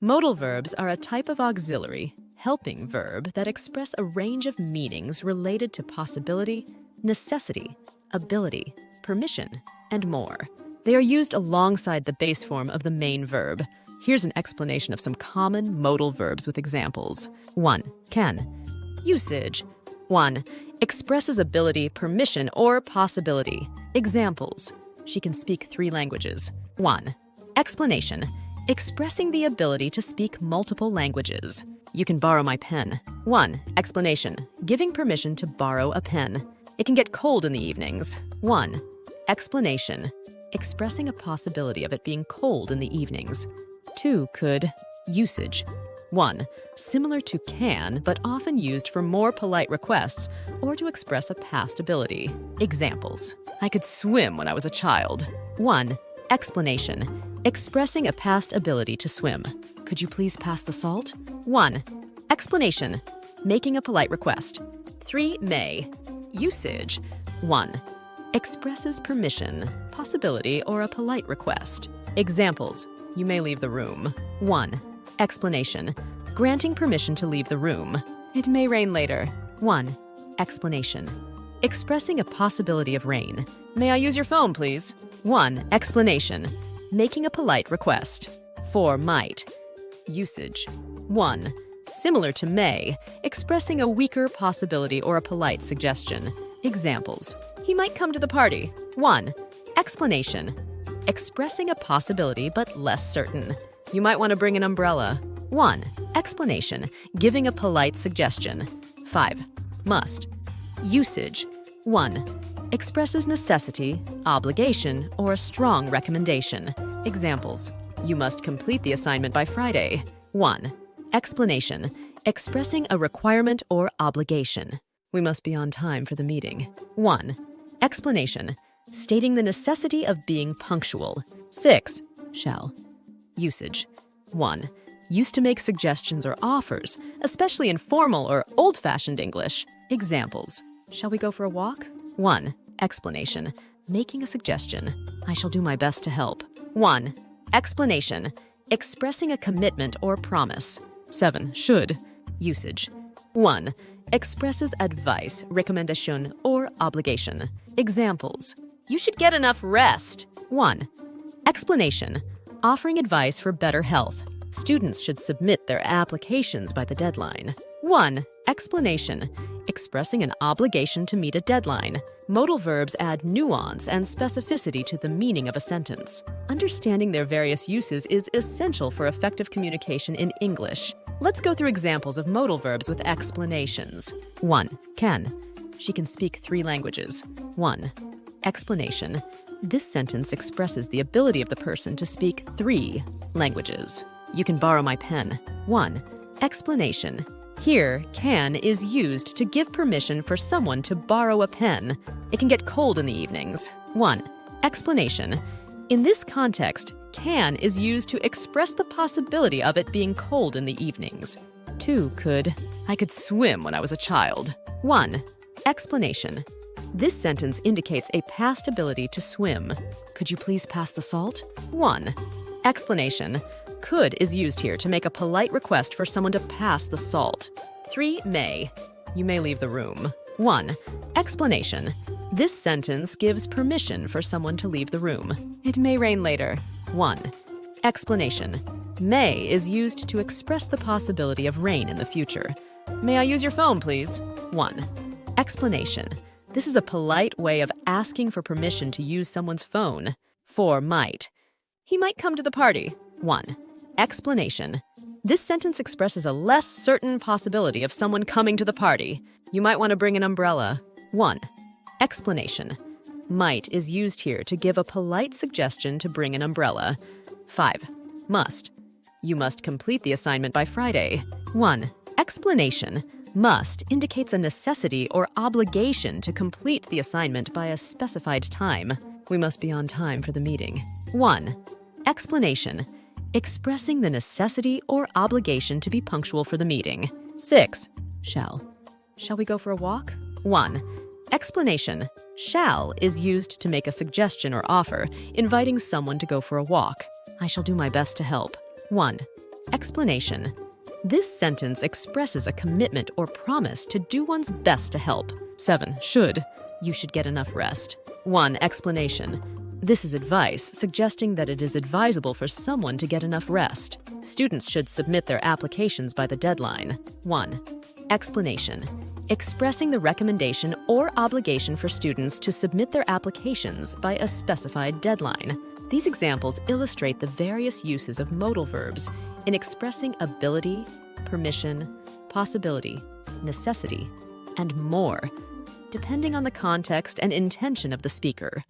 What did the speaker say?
Modal verbs are a type of auxiliary, helping verb that express a range of meanings related to possibility, necessity, ability, permission, and more. They are used alongside the base form of the main verb. Here's an explanation of some common modal verbs with examples. 1. Can. Usage. 1. Expresses ability, permission, or possibility. Examples. She can speak 3 languages. 1. Explanation. Expressing the ability to speak multiple languages. You can borrow my pen. 1. Explanation. Giving permission to borrow a pen. It can get cold in the evenings. 1. Explanation. Expressing a possibility of it being cold in the evenings. 2. Could. Usage. 1. Similar to can, but often used for more polite requests or to express a past ability. Examples. I could swim when I was a child. 1. Explanation. Expressing a past ability to swim. Could you please pass the salt? 1. Explanation. Making a polite request. 3. May. Usage. 1. Expresses permission, possibility, or a polite request. Examples. You may leave the room. 1. Explanation. Granting permission to leave the room. It may rain later. 1. Explanation. Expressing a possibility of rain. May I use your phone, please? 1. Explanation. Making a polite request. 4. Might. Usage. 1. Similar to may, expressing a weaker possibility or a polite suggestion. Examples. He might come to the party. 1. Explanation. Expressing a possibility but less certain. You might want to bring an umbrella. 1. Explanation. Giving a polite suggestion. 5. Must. Usage. 1. Expresses necessity, obligation, or a strong recommendation. Examples. You must complete the assignment by Friday. 1. Explanation. Expressing a requirement or obligation. We must be on time for the meeting. 1. Explanation. Stating the necessity of being punctual. 6. Shall. Usage. 1. Used to make suggestions or offers, especially in formal or old-fashioned English. Examples. Shall we go for a walk? 1. Explanation. Making a suggestion. I shall do my best to help. 1. Explanation. Expressing a commitment or promise. 7. Should. Usage. 1. Expresses advice, recommendation, or obligation. Examples. You should get enough rest. 1. Explanation. Offering advice for better health. Students should submit their applications by the deadline. 1. Explanation. Expressing an obligation to meet a deadline. Modal verbs add nuance and specificity to the meaning of a sentence. Understanding their various uses is essential for effective communication in English. Let's go through examples of modal verbs with explanations. 1. Can. She can speak 3 languages. 1. Explanation. This sentence expresses the ability of the person to speak 3 languages. You can borrow my pen. 1. Explanation. Here, can is used to give permission for someone to borrow a pen. It can get cold in the evenings. 1. Explanation. In this context, can is used to express the possibility of it being cold in the evenings. 2. Could. I could swim when I was a child. 1. Explanation. This sentence indicates a past ability to swim. Could you please pass the salt? 1. Explanation. Could is used here to make a polite request for someone to pass the salt. 3. May. You may leave the room. 1. Explanation. This sentence gives permission for someone to leave the room. It may rain later. 1. Explanation. May is used to express the possibility of rain in the future. May I use your phone, please? 1. Explanation. This is a polite way of asking for permission to use someone's phone. 4. Might. He might come to the party. 1. Explanation. This sentence expresses a less certain possibility of someone coming to the party. You might want to bring an umbrella. 1. Explanation. Might is used here to give a polite suggestion to bring an umbrella. 5. Must. You must complete the assignment by Friday. 1. Explanation. Must indicates a necessity or obligation to complete the assignment by a specified time. We must be on time for the meeting. 1. Explanation. Expressing the necessity or obligation to be punctual for the meeting. 6. Shall. Shall we go for a walk? 1. Explanation. Shall is used to make a suggestion or offer, inviting someone to go for a walk. I shall do my best to help. 1. Explanation. This sentence expresses a commitment or promise to do one's best to help. 7. Should. You should get enough rest. 1. Explanation. This is advice suggesting that it is advisable for someone to get enough rest. Students should submit their applications by the deadline. 1. Explanation. Expressing the recommendation or obligation for students to submit their applications by a specified deadline. These examples illustrate the various uses of modal verbs in expressing ability, permission, possibility, necessity, and more, depending on the context and intention of the speaker.